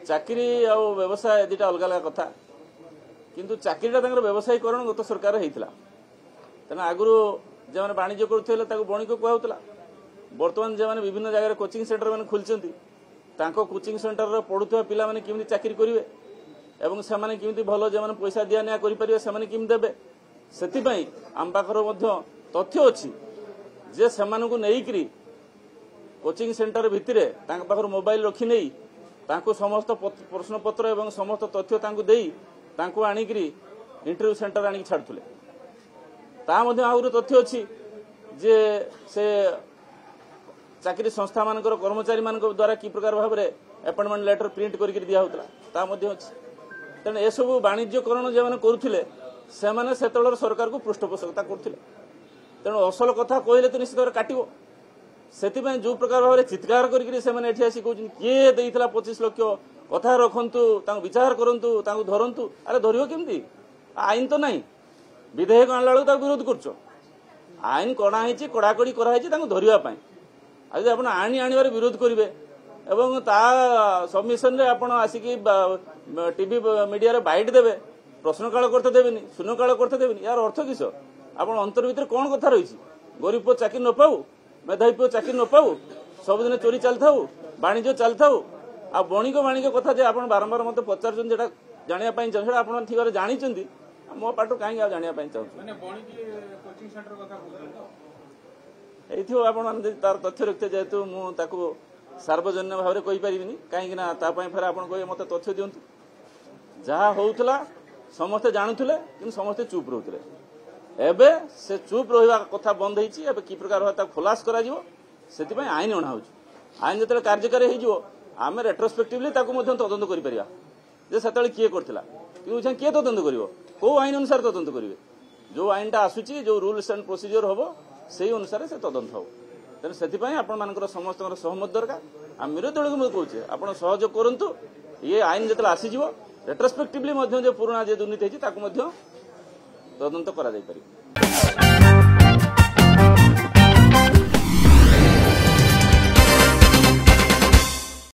चाकरी आ व्यवसाय दुटा अलग अलग कथा किंतु चाकरीटा व्यवसायीकरण गत सरकार होता तेना आगु जो वाणिज्य करुले बणिक कहला बर्तमान जो विभिन्न जगह कोचिंग सेंटर मैंने खोलती कोचिंग सेंटर पढ़ुवा पिला माने केमती चाकरी करेंगे एवं से केमती भल जो पैसा दिया निया करेंगे से केमती देवे से आम पाखर तथ्य अच्छी जे से नहीं कोचिंग सेंटर भितर पाखर मोबाइल रखी नहीं समस्त प्रश्न पत्र एवं समस्त तथ्य आणिक इंटरव्यू सेंटर आनिक छाड़ुले आहुरी तथ्य अच्छी जे से चाकरी संस्था मान कर्मचारी मान द्वारा कि प्रकार भाव में अपॉइंटमेंट लेटर प्रिंट करके दिया होता तेणु ए सब वाणिज्यकरण जो मैंने करुले से सरकार को पृष्ठपोषकता करते तेणु असल कथा कहले तो निश्चित भाव काटो से जो प्रकार भाव में चित्कार करके आसी कहते किए देता 25 लाख कथा रखु विचार करूँ धरतु अरे धर केमती आईन तो नहीं विधेयक आणला बेलू विरोध कर आईन कड़ाई कड़ाकड़ी कराई धरवाई आज आप आनिबार विरोध करेंगे एवं ता सबमिशन रे आपण आसिकी टीवी मीडिया रे बाइट देवे प्रश्नकाल करते देवेनि शून्यकाल करते देवेनि यार अर्थ किस आपण अंतर भितर कौन कथा रही गरीब पुओ चाकरी न पाऊ मेधावी पुओ चाकरी न पाऊ सबुदिन चोरी चलता वाणिज्य चलता आ बणिक वाणिज्य कथा जे आपण बारंबार मत पचार जानापी चाहिए आप ठीक भाव जानी मो पाठ कहीं जानापी चाहिए आपण तार तथ्य रखते जेहेतु मुझे सार्वजनिक भाव में कहीपरि कहीं फेर आप कहे मत तथ्य दिंतु जहाँ होता समस्ते जानूले कि समस्ते चुप रोते एबे से चुप रहा कथा बंद होती कि प्रकार भाव खुलास कर आईन अणा आईन जो कार्यकारी होम रेट्रोस्पेक्टिवली तदंत कर किए करता कि किए तदंत कर कौ आईन अनुसार तदंत करेंगे जो आईनटा आसूची जो रूल्स एंड प्रोसीजर हम से अनुसार से तदंत हो तेणु से आपण समस्त सहमत दरकार आ विरोधी दल को मुझे कहे आप सहयोग करूँ ये आईन जो आसीज रेट्रोस्पेक्टिवली जो पुराणा जो दुर्नीति होती तदंत कर।